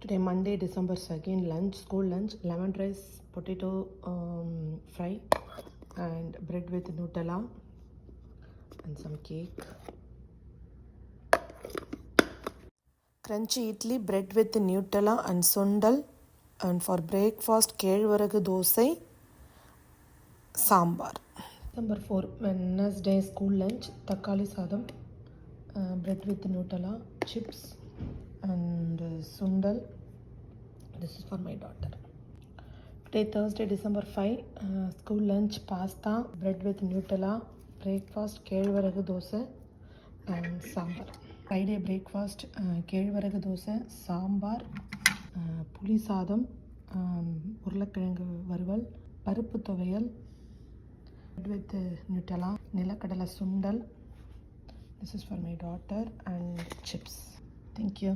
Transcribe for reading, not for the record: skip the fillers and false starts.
Today Monday, December 2nd, lunch, school lunch, lemon rice, potato fry and bread with Nutella and some cake. Crunchy idli, bread with Nutella and sundal. And for breakfast, kelvaragu dosai, sambar. December 4, Wednesday, school lunch, takkali sadam, bread with Nutella, chips and sundal. This is for my daughter. Today Thursday, December 5, school lunch, pasta, bread with Nutella, breakfast, kelvaragu dosai and sambar. Friday breakfast, kelvaragu dosai, sambar, puli sadam, உருளைக்கிழங்கு வறுவல், பருப்பு துவையல், bread with Nutella, நிலக்கடலை சுண்டல். This is for my daughter and chips. Thank you.